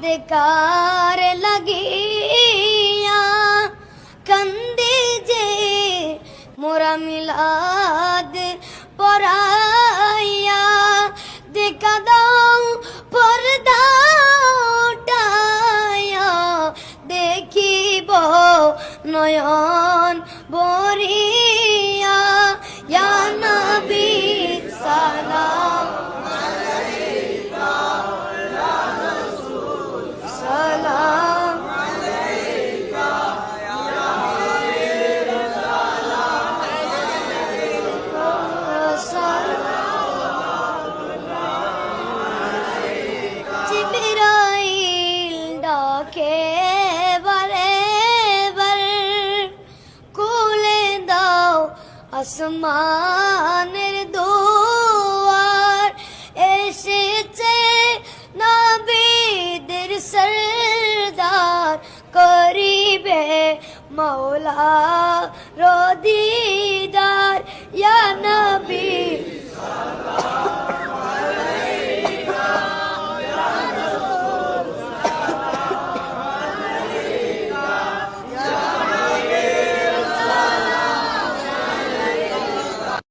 দেখার লাগিয়া কান্দে যে মোরা মিলাদ পরাইয়া দেখা দাও পর্দা উঠাইয়া দেখিব নয়ন ভরিয়া ইয়া নবী সালাম আলাইকা ইয়া রাসূল সালাম আলাইকা ইয়া হাবিব সালাম আলাইকা জিবরাইল ডাকে বারে বার কোলে দাও আসমান